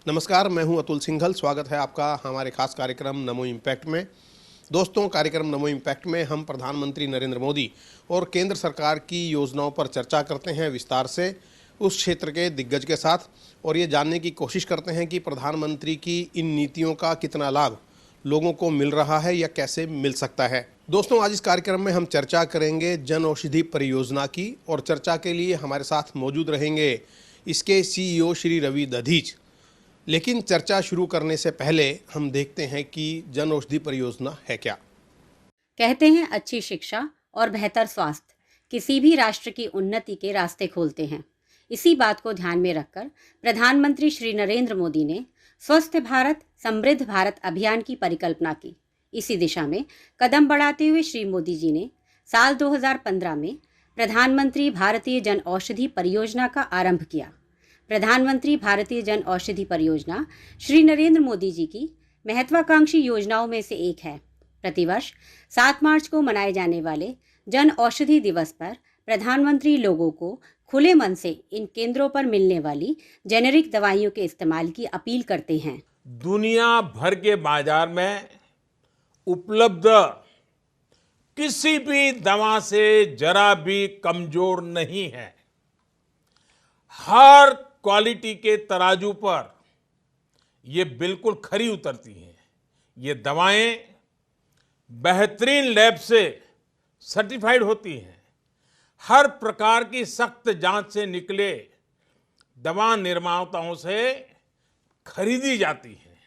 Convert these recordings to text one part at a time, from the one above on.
नमस्कार, मैं हूं अतुल सिंघल। स्वागत है आपका हमारे खास कार्यक्रम नमो इम्पैक्ट में। दोस्तों, कार्यक्रम नमो इम्पैक्ट में हम प्रधानमंत्री नरेंद्र मोदी और केंद्र सरकार की योजनाओं पर चर्चा करते हैं विस्तार से उस क्षेत्र के दिग्गज के साथ, और ये जानने की कोशिश करते हैं कि प्रधानमंत्री की इन नीतियों का कितना लाभ लोगों को मिल रहा है या कैसे मिल सकता है। दोस्तों, आज इस कार्यक्रम में हम चर्चा करेंगे जन औषधि परियोजना की, और चर्चा के लिए हमारे साथ मौजूद रहेंगे इसके CEO श्री रवि दधीच। लेकिन चर्चा शुरू करने से पहले हम देखते हैं कि जन औषधि परियोजना है क्या। कहते हैं अच्छी शिक्षा और बेहतर स्वास्थ्य किसी भी राष्ट्र की उन्नति के रास्ते खोलते हैं। इसी बात को ध्यान में रखकर प्रधानमंत्री श्री नरेंद्र मोदी ने स्वस्थ भारत समृद्ध भारत अभियान की परिकल्पना की। इसी दिशा में कदम बढ़ाते हुए श्री मोदी जी ने साल 2015 में प्रधानमंत्री भारतीय जन औषधि परियोजना का आरंभ किया। प्रधानमंत्री भारतीय जन औषधि परियोजना श्री नरेंद्र मोदी जी की महत्वाकांक्षी योजनाओं में से एक है। प्रतिवर्ष 7 मार्च को मनाए जाने वाले जन औषधि दिवस पर प्रधानमंत्री लोगों को खुले मन से इन केंद्रों पर मिलने वाली जेनेरिक दवाइयों के इस्तेमाल की अपील करते हैं। दुनिया भर के बाजार में उपलब्ध किसी भी दवा से जरा भी कमजोर नहीं है। हर क्वालिटी के तराजू पर ये बिल्कुल खरी उतरती हैं। ये दवाएं बेहतरीन लैब से सर्टिफाइड होती हैं। हर प्रकार की सख्त जांच से निकले दवा निर्माताओं से खरीदी जाती हैं।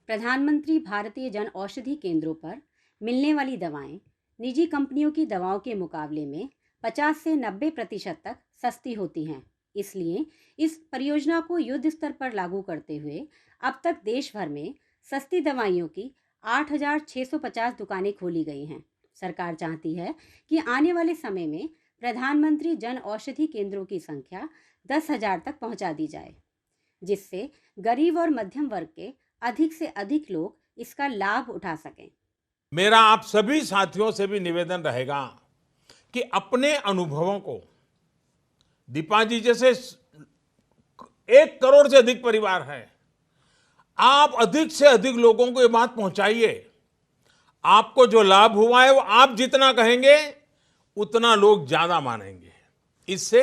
प्रधानमंत्री भारतीय जन औषधि केंद्रों पर मिलने वाली दवाएं निजी कंपनियों की दवाओं के मुकाबले में 50 से 90% तक सस्ती होती हैं। इसलिए इस परियोजना को युद्ध स्तर पर लागू करते हुए अब तक देश भर में सस्ती दवाइयों की 8,650 दुकानें खोली गई हैं। सरकार चाहती है कि आने वाले समय में प्रधानमंत्री जन औषधि केंद्रों की संख्या 10,000 तक पहुंचा दी जाए, जिससे गरीब और मध्यम वर्ग के अधिक से अधिक लोग इसका लाभ उठा सकें। मेरा आप सभी साथियों से भी निवेदन रहेगा कि अपने अनुभवों को, दीपा जी जैसे 1 करोड़ से अधिक परिवार हैं, आप अधिक से अधिक लोगों को ये बात पहुंचाइए। आपको जो लाभ हुआ है वो आप जितना कहेंगे उतना लोग ज्यादा मानेंगे। इससे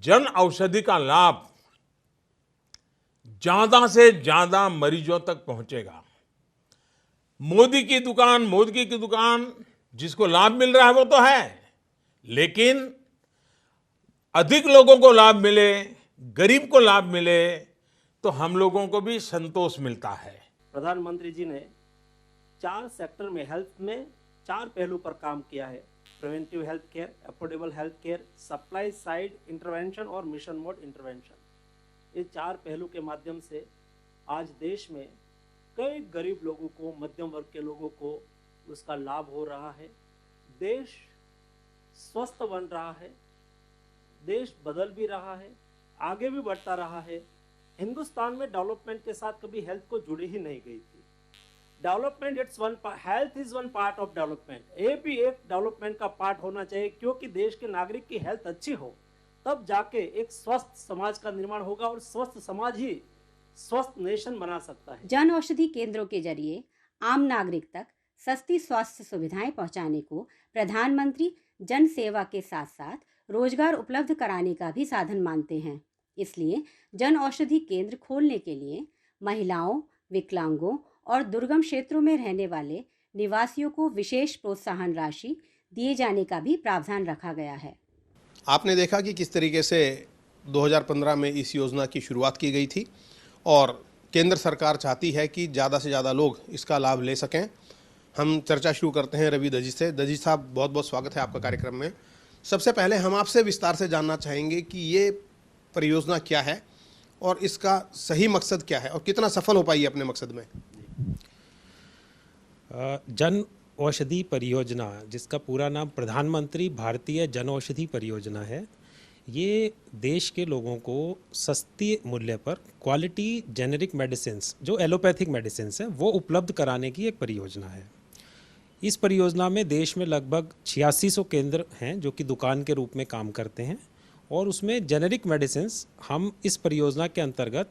जन औषधि का लाभ ज्यादा से ज्यादा मरीजों तक पहुंचेगा। मोदी की दुकान जिसको लाभ मिल रहा है वो तो है, लेकिन अधिक लोगों को लाभ मिले, गरीब को लाभ मिले, तो हम लोगों को भी संतोष मिलता है। प्रधानमंत्री जी ने 4 सेक्टर में हेल्थ में 4 पहलू पर काम किया है। Preventive health care, affordable health care, supply side intervention और मिशन मोड इंटरवेंशन। ये 4 पहलू के माध्यम से आज देश में कई गरीब लोगों को, मध्यम वर्ग के लोगों को उसका लाभ हो रहा है। देश स्वस्थ बन रहा है, देश बदल भी रहा है, आगे भी बढ़ता रहा है। हिंदुस्तान में डेवलपमेंट के साथ कभी हेल्थ को जुड़ी ही नहीं गई थी। Development health is one part of development. ये भी एक डेवलपमेंट का पार्ट होना चाहिए, क्योंकि देश के नागरिक की हेल्थ अच्छी हो तब जाके एक स्वस्थ समाज का निर्माण होगा, और स्वस्थ समाज ही स्वस्थ नेशन बना सकता है। जन औषधि केंद्रों के जरिए आम नागरिक तक सस्ती स्वास्थ्य सुविधाएं पहुंचाने को प्रधानमंत्री जन सेवा के साथ साथ रोजगार उपलब्ध कराने का भी साधन मानते हैं। इसलिए जन औषधि केंद्र खोलने के लिए महिलाओं, विकलांगों और दुर्गम क्षेत्रों में रहने वाले निवासियों को विशेष प्रोत्साहन राशि दिए जाने का भी प्रावधान रखा गया है। आपने देखा कि किस तरीके से 2015 में इस योजना की शुरुआत की गई थी, और केंद्र सरकार चाहती है कि ज़्यादा से ज़्यादा लोग इसका लाभ ले सकें। हम चर्चा शुरू करते हैं रवि दधीच से। दधीच साहब, बहुत बहुत स्वागत है आपका कार्यक्रम में। सबसे पहले हम आपसे विस्तार से जानना चाहेंगे कि ये परियोजना क्या है और इसका सही मकसद क्या है, और कितना सफल हो पाई अपने मकसद में। जन औषधि परियोजना, जिसका पूरा नाम प्रधानमंत्री भारतीय जन औषधि परियोजना है, ये देश के लोगों को सस्ती मूल्य पर क्वालिटी जेनेरिक मेडिसिन्स, जो एलोपैथिक मेडिसिन्स हैं, वो उपलब्ध कराने की एक परियोजना है। इस परियोजना में देश में लगभग 8600 केंद्र हैं जो कि दुकान के रूप में काम करते हैं, और उसमें जेनेरिक मेडिसिन्स हम इस परियोजना के अंतर्गत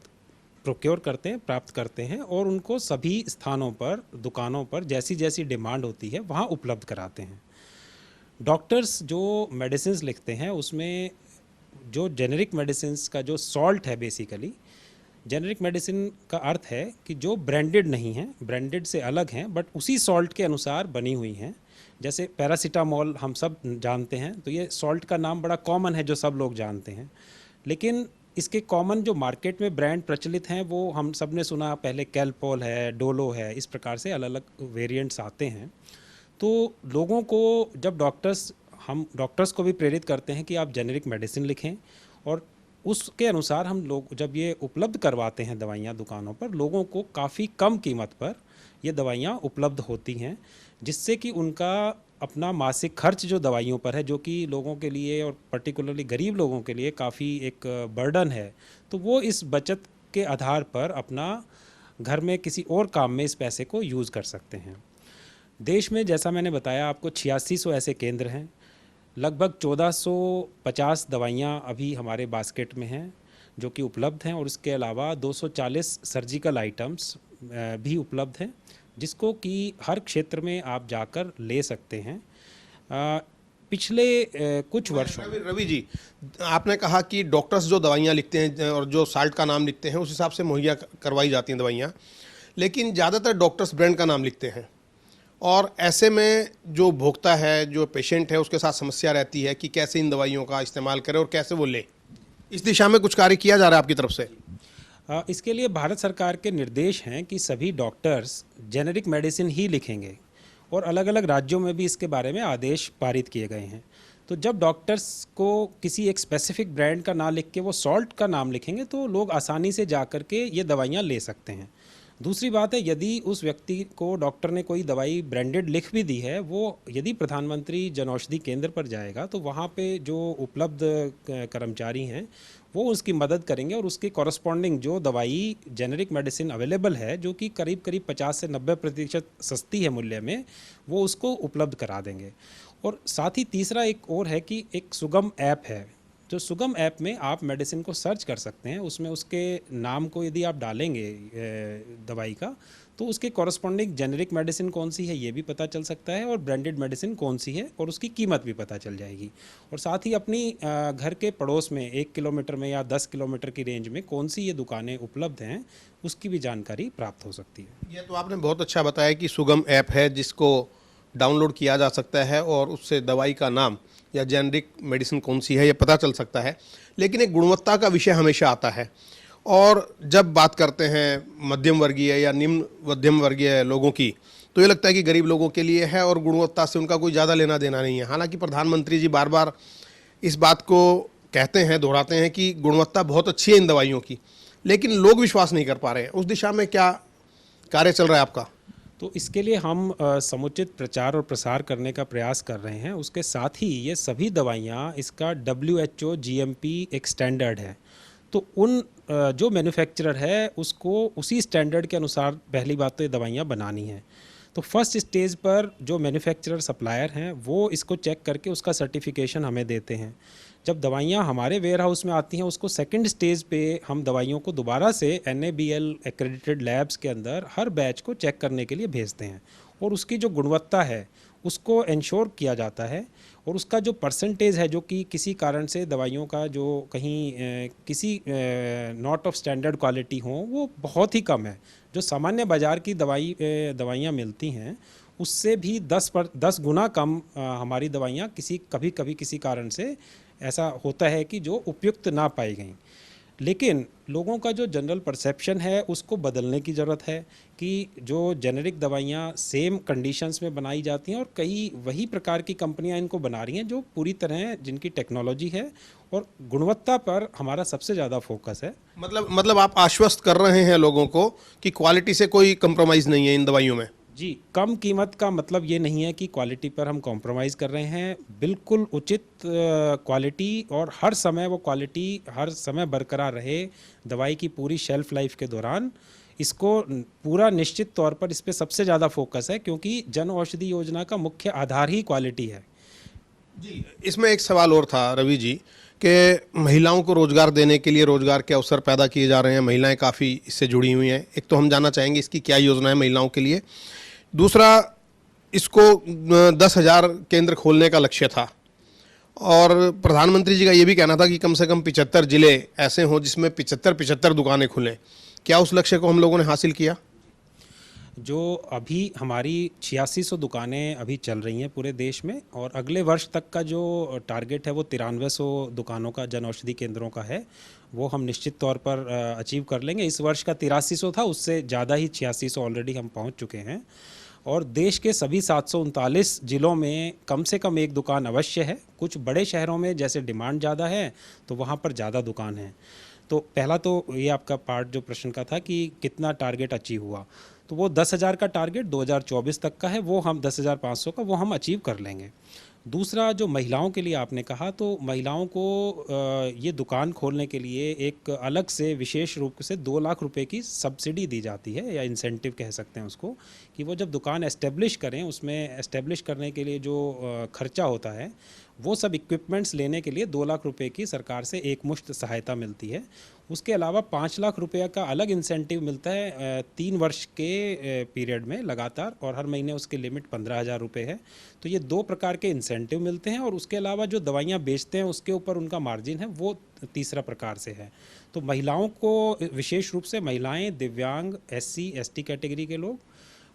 प्रोक्योर करते हैं, प्राप्त करते हैं, और उनको सभी स्थानों पर, दुकानों पर जैसी जैसी डिमांड होती है वहाँ उपलब्ध कराते हैं। डॉक्टर्स जो मेडिसिन्स लिखते हैं उसमें जो जेनेरिक मेडिसिन्स का जो सॉल्ट है, बेसिकली जेनेरिक मेडिसिन का अर्थ है कि जो ब्रांडेड नहीं है, ब्रांडेड से अलग हैं, बट उसी सॉल्ट के अनुसार बनी हुई हैं। जैसे पैरासीटामोल हम सब जानते हैं, तो ये सॉल्ट का नाम बड़ा कॉमन है जो सब लोग जानते हैं, लेकिन इसके कॉमन जो मार्केट में ब्रांड प्रचलित हैं वो हम सब ने सुना, पहले कैलपॉल है, डोलो है, इस प्रकार से अलग अलग वेरिएंट्स आते हैं। तो लोगों को जब हम डॉक्टर्स को भी प्रेरित करते हैं कि आप जेनेरिक मेडिसिन लिखें, और उसके अनुसार हम लोग जब ये उपलब्ध करवाते हैं दवाइयाँ दुकानों पर, लोगों को काफ़ी कम कीमत पर ये दवाइयाँ उपलब्ध होती हैं, जिससे कि उनका अपना मासिक खर्च जो दवाइयों पर है, जो कि लोगों के लिए और पर्टिकुलरली गरीब लोगों के लिए काफ़ी एक बर्डन है, तो वो इस बचत के आधार पर अपना घर में किसी और काम में इस पैसे को यूज़ कर सकते हैं। देश में जैसा मैंने बताया आपको 8600 ऐसे केंद्र हैं, लगभग 1450 दवाइयाँ अभी हमारे बास्केट में हैं जो कि उपलब्ध हैं, और इसके अलावा 240 सर्जिकल आइटम्स भी उपलब्ध हैं, जिसको कि हर क्षेत्र में आप जाकर ले सकते हैं। पिछले कुछ वर्षों रवि जी, आपने कहा कि डॉक्टर्स जो दवाइयाँ लिखते हैं और जो साल्ट का नाम लिखते हैं उस हिसाब से मुहैया करवाई जाती हैं दवाइयाँ, लेकिन ज़्यादातर डॉक्टर्स ब्रांड का नाम लिखते हैं, और ऐसे में जो भोक्ता है, जो पेशेंट है, उसके साथ समस्या रहती है कि कैसे इन दवाइयों का इस्तेमाल करें और कैसे वो ले। इस दिशा में कुछ कार्य किया जा रहा है आपकी तरफ से? इसके लिए भारत सरकार के निर्देश हैं कि सभी डॉक्टर्स जेनेरिक मेडिसिन ही लिखेंगे, और अलग अलग राज्यों में भी इसके बारे में आदेश पारित किए गए हैं। तो जब डॉक्टर्स को किसी एक स्पेसिफिक ब्रांड का नाम लिख के वो सॉल्ट का नाम लिखेंगे तो लोग आसानी से जा कर के ये दवाइयाँ ले सकते हैं। दूसरी बात है, यदि उस व्यक्ति को डॉक्टर ने कोई दवाई ब्रांडेड लिख भी दी है, वो यदि प्रधानमंत्री जनऔषधि केंद्र पर जाएगा तो वहाँ पे जो उपलब्ध कर्मचारी हैं वो उसकी मदद करेंगे, और उसके कॉरस्पॉन्डिंग जो दवाई जेनेरिक मेडिसिन अवेलेबल है, जो कि करीब करीब 50 से 90% सस्ती है मूल्य में, वो उसको उपलब्ध करा देंगे। और साथ ही तीसरा एक और है कि एक सुगम ऐप है, जो सुगम ऐप में आप मेडिसिन को सर्च कर सकते हैं, उसमें उसके नाम को यदि आप डालेंगे दवाई का, तो उसके कॉरस्पॉन्डिंग जेनेरिक मेडिसिन कौन सी है ये भी पता चल सकता है, और ब्रांडेड मेडिसिन कौन सी है, और उसकी कीमत भी पता चल जाएगी। और साथ ही अपनी घर के पड़ोस में 1 किलोमीटर में या 10 किलोमीटर की रेंज में कौन सी ये दुकानें उपलब्ध हैं, उसकी भी जानकारी प्राप्त हो सकती है। ये तो आपने बहुत अच्छा बताया कि सुगम ऐप है जिसको डाउनलोड किया जा सकता है, और उससे दवाई का नाम या जेनेरिक मेडिसिन कौन सी है ये पता चल सकता है। लेकिन एक गुणवत्ता का विषय हमेशा आता है, और जब बात करते हैं मध्यम वर्गीय या निम्न मध्यम वर्गीय लोगों की, तो ये लगता है कि गरीब लोगों के लिए है और गुणवत्ता से उनका कोई ज़्यादा लेना देना नहीं है। हालांकि प्रधानमंत्री जी बार बार इस बात को कहते हैं, दोहराते हैं कि गुणवत्ता बहुत अच्छी है इन दवाइयों की, लेकिन लोग विश्वास नहीं कर पा रहे हैं। उस दिशा में क्या कार्य चल रहा है आपका? तो इसके लिए हम समुचित प्रचार और प्रसार करने का प्रयास कर रहे हैं। उसके साथ ही ये सभी दवाइयाँ, इसका WHO GMP एक स्टैंडर्ड है, तो उन जो मैन्युफैक्चरर है उसको उसी स्टैंडर्ड के अनुसार पहली बात तो ये दवाइयाँ बनानी हैं। तो फर्स्ट स्टेज पर जो मैन्युफैक्चरर सप्लायर हैं वो इसको चेक करके उसका सर्टिफिकेशन हमें देते हैं। जब दवाइयाँ हमारे वेयर हाउस में आती हैं, उसको सेकंड स्टेज पे हम दवाइयों को दोबारा से NABL एक्रेडिटेड लैब्स के अंदर हर बैच को चेक करने के लिए भेजते हैं, और उसकी जो गुणवत्ता है उसको इंश्योर किया जाता है, और उसका जो परसेंटेज है, जो कि किसी कारण से दवाइयों का जो कहीं किसी नॉट ऑफ स्टैंडर्ड क्वालिटी हो, वो बहुत ही कम है। जो सामान्य बाज़ार की दवाइयाँ मिलती हैं उससे भी 10 गुना कम हमारी दवाइयाँ कभी कभी किसी कारण से ऐसा होता है कि जो उपयुक्त ना पाई गई। लेकिन लोगों का जो जनरल परसेप्शन है उसको बदलने की ज़रूरत है कि जो जेनेरिक दवाइयाँ सेम कंडीशंस में बनाई जाती हैं, और कई वही प्रकार की कंपनियां इनको बना रही हैं जो पूरी तरह जिनकी टेक्नोलॉजी है, और गुणवत्ता पर हमारा सबसे ज़्यादा फोकस है। मतलब आप आश्वस्त कर रहे हैं लोगों को कि क्वालिटी से कोई कंप्रोमाइज़ नहीं है इन दवाइयों में? जी, कम कीमत का मतलब ये नहीं है कि क्वालिटी पर हम कॉम्प्रोमाइज़ कर रहे हैं। बिल्कुल उचित क्वालिटी, और हर समय वो क्वालिटी हर समय बरकरार रहे दवाई की पूरी शेल्फ लाइफ के दौरान, इसको पूरा निश्चित तौर पर इस पे सबसे ज़्यादा फोकस है, क्योंकि जन औषधि योजना का मुख्य आधार ही क्वालिटी है। जी, इसमें एक सवाल और था रवि जी कि महिलाओं को रोजगार देने के लिए रोजगार के अवसर पैदा किए जा रहे हैं, महिलाएं काफ़ी इससे जुड़ी हुई हैं। एक तो हम जानना चाहेंगे इसकी क्या योजना है महिलाओं के लिए। दूसरा, इसको 10,000 केंद्र खोलने का लक्ष्य था और प्रधानमंत्री जी का ये भी कहना था कि कम से कम 75 जिले ऐसे हों जिसमें 75 दुकानें खुलें। क्या उस लक्ष्य को हम लोगों ने हासिल किया? जो अभी हमारी 8600 दुकानें अभी चल रही हैं पूरे देश में, और अगले वर्ष तक का जो टारगेट है वो 9300 दुकानों का, जन औषधि केंद्रों का है, वो हम निश्चित तौर पर अचीव कर लेंगे। इस वर्ष का 8300 था, उससे ज़्यादा ही 8600 ऑलरेडी हम पहुंच चुके हैं। और देश के सभी 739 जिलों में कम से कम एक दुकान अवश्य है। कुछ बड़े शहरों में जैसे डिमांड ज़्यादा है तो वहाँ पर ज़्यादा दुकान है। तो पहला तो ये आपका पार्ट जो प्रश्न का था कि कितना टारगेट अचीव हुआ, तो वो 10,000 का टारगेट 2024 तक का है, वो हम 10,500 का वो हम अचीव कर लेंगे। दूसरा, जो महिलाओं के लिए आपने कहा, तो महिलाओं को ये दुकान खोलने के लिए एक अलग से विशेष रूप से 2 लाख रुपए की सब्सिडी दी जाती है, या इंसेंटिव कह सकते हैं उसको, कि वो जब दुकान एस्टेब्लिश करें, उसमें एस्टेब्लिश करने के लिए जो खर्चा होता है वो सब इक्विपमेंट्स लेने के लिए 2 लाख रुपए की सरकार से एक मुश्त सहायता मिलती है। उसके अलावा 5 लाख रुपये का अलग इंसेंटिव मिलता है 3 वर्ष के पीरियड में लगातार, और हर महीने उसकी लिमिट 15,000 रुपये है। तो ये 2 प्रकार के इंसेंटिव मिलते हैं। और उसके अलावा जो दवाइयाँ बेचते हैं उसके ऊपर उनका मार्जिन है वो तीसरा प्रकार से है। तो महिलाओं को विशेष रूप से महिलाएं, दिव्यांग, SC ST कैटेगरी के लोग,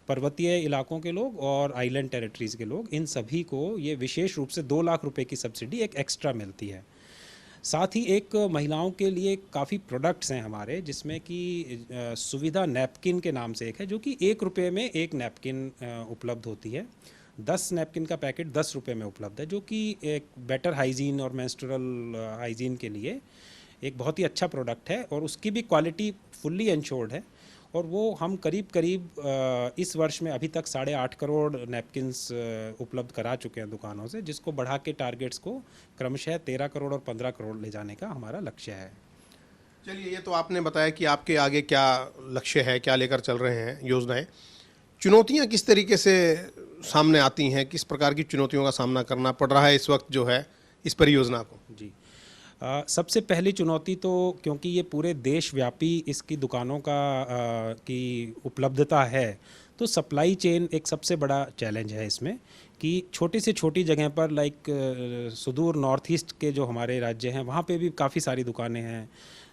पर्वतीय इलाकों के लोग और आइलैंड टेरिटरीज़ के लोग, इन सभी को ये विशेष रूप से 2 लाख रुपए की सब्सिडी एक एक्स्ट्रा मिलती है। साथ ही एक महिलाओं के लिए काफ़ी प्रोडक्ट्स हैं हमारे, जिसमें कि सुविधा नैपकिन के नाम से एक है, जो कि 1 रुपये में एक नैपकिन उपलब्ध होती है। 10 नैपकिन का पैकेट 10 रुपये में उपलब्ध है, जो कि एक बेटर हाइजीन और मेंस्ट्रुअल हाइजीन के लिए एक बहुत ही अच्छा प्रोडक्ट है, और उसकी भी क्वालिटी फुल्ली इंश्योर्ड है। और वो हम करीब इस वर्ष में अभी तक 8.5 करोड़ नैपकिन्स उपलब्ध करा चुके हैं दुकानों से, जिसको बढ़ा के टारगेट्स को क्रमशः 13 करोड़ और 15 करोड़ ले जाने का हमारा लक्ष्य है। चलिए, ये तो आपने बताया कि आपके आगे क्या लक्ष्य है, क्या लेकर चल रहे हैं योजनाएं। चुनौतियां किस तरीके से सामने आती हैं, किस प्रकार की चुनौतियों का सामना करना पड़ रहा है इस वक्त जो है इस परियोजना को? जी, सबसे पहली चुनौती तो, क्योंकि ये पूरे देशव्यापी इसकी दुकानों की उपलब्धता है, तो सप्लाई चेन एक सबसे बड़ा चैलेंज है इसमें, कि छोटी से छोटी जगह पर, लाइक सुदूर नॉर्थ ईस्ट के जो हमारे राज्य हैं वहाँ पे भी काफ़ी सारी दुकानें हैं,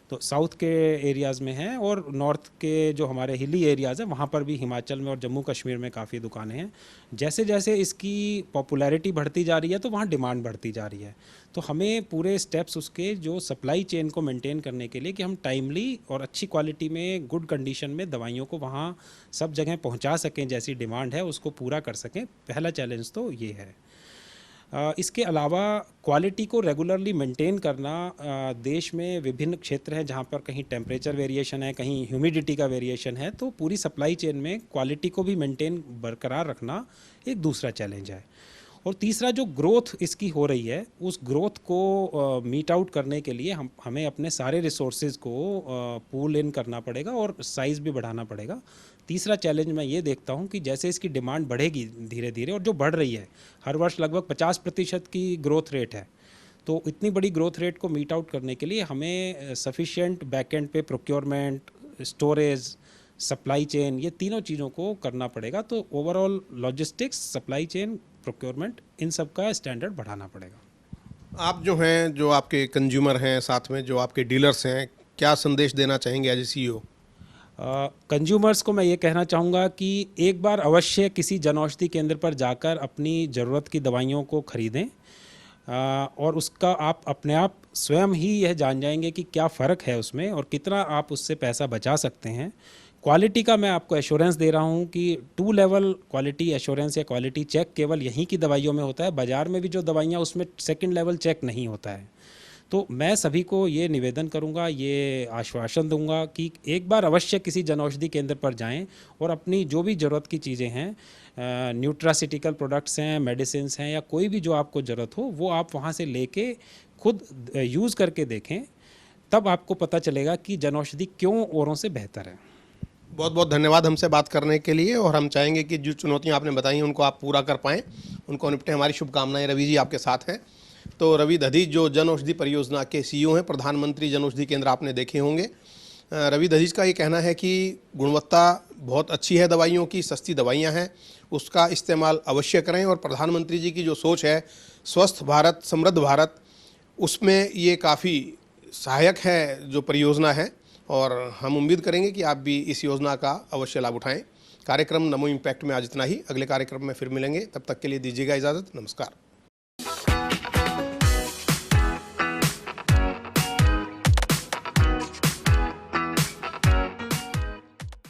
तो साउथ के एरियाज़ में हैं, और नॉर्थ के जो हमारे हिली एरियाज़ हैं वहाँ पर भी, हिमाचल में और जम्मू कश्मीर में काफ़ी दुकानें हैं। जैसे जैसे इसकी पॉपुलैरिटी बढ़ती जा रही है तो वहाँ डिमांड बढ़ती जा रही है। तो हमें पूरे स्टेप्स उसके जो सप्लाई चेन को मेंटेन करने के लिए, कि हम टाइमली और अच्छी क्वालिटी में, गुड कंडीशन में दवाइयों को वहाँ सब जगह पहुँचा सकें, जैसी डिमांड है उसको पूरा कर सकें। पहला चैलेंज तो ये है। इसके अलावा क्वालिटी को रेगुलरली मेंटेन करना, देश में विभिन्न क्षेत्र हैं जहाँ पर कहीं टेम्परेचर वेरिएशन है, कहीं ह्यूमिडिटी का वेरिएशन है, तो पूरी सप्लाई चेन में क्वालिटी को भी मेंटेन बरकरार रखना एक दूसरा चैलेंज है। और तीसरा, जो ग्रोथ इसकी हो रही है, उस ग्रोथ को मीट आउट करने के लिए हमें अपने सारे रिसोर्सेज को पूल इन करना पड़ेगा और साइज़ भी बढ़ाना पड़ेगा। तीसरा चैलेंज मैं ये देखता हूँ कि जैसे इसकी डिमांड बढ़ेगी धीरे धीरे, और जो बढ़ रही है हर वर्ष लगभग 50% की ग्रोथ रेट है, तो इतनी बड़ी ग्रोथ रेट को मीट आउट करने के लिए हमें सफिशिएंट बैकएंड पे प्रोक्योरमेंट, स्टोरेज, सप्लाई चेन, ये तीनों चीज़ों को करना पड़ेगा। तो overall logistics, supply chain, procurement, इन सब का स्टैंडर्ड बढ़ाना पड़ेगा। आप जो हैं, जो आपके कंज्यूमर हैं, साथ में जो आपके डीलर्स हैं, क्या संदेश देना चाहेंगे एज ए CEO? कंज्यूमर्स को मैं ये कहना चाहूँगा कि एक बार अवश्य किसी जन औषधि केंद्र पर जाकर अपनी ज़रूरत की दवाइयों को ख़रीदें, और उसका आप अपने आप स्वयं ही यह जान जाएंगे कि क्या फ़र्क है उसमें और कितना आप उससे पैसा बचा सकते हैं। क्वालिटी का मैं आपको एश्योरेंस दे रहा हूँ कि 2 लेवल क्वालिटी एश्योरेंस या क्वालिटी चेक केवल यहीं की दवाइयों में होता है। बाज़ार में भी जो दवाइयाँ, उसमें 2nd लेवल चेक नहीं होता है। तो मैं सभी को ये निवेदन करूंगा, ये आश्वासन दूंगा कि एक बार अवश्य किसी जन औषधि केंद्र पर जाएं और अपनी जो भी ज़रूरत की चीज़ें हैं, न्यूट्रासिटिकल प्रोडक्ट्स हैं, मेडिसिन्स हैं, या कोई भी जो आपको ज़रूरत हो, वो आप वहाँ से लेके खुद यूज़ करके देखें। तब आपको पता चलेगा कि जन औषधि क्यों औरों से बेहतर है। बहुत बहुत धन्यवाद हमसे बात करने के लिए, और हम चाहेंगे कि जो चुनौतियां आपने बताई हैं उनको आप पूरा कर पाएँ, उनको निपटें। हमारी शुभकामनाएं। रवि जी आपके साथ हैं। तो रवि दधीच जो जन औषधि परियोजना के CEO हैं, प्रधानमंत्री जन औषधि केंद्र आपने देखे होंगे। रवि दधीच का ये कहना है कि गुणवत्ता बहुत अच्छी है दवाइयों की, सस्ती दवाइयाँ हैं, उसका इस्तेमाल अवश्य करें। और प्रधानमंत्री जी की जो सोच है स्वस्थ भारत समृद्ध भारत, उसमें ये काफ़ी सहायक है जो परियोजना है, और हम उम्मीद करेंगे कि आप भी इस योजना का अवश्य लाभ उठाएं। कार्यक्रम नमो इम्पैक्ट में आज इतना ही। अगले कार्यक्रम में फिर मिलेंगे, तब तक के लिए दीजिएगा इजाज़त। नमस्कार।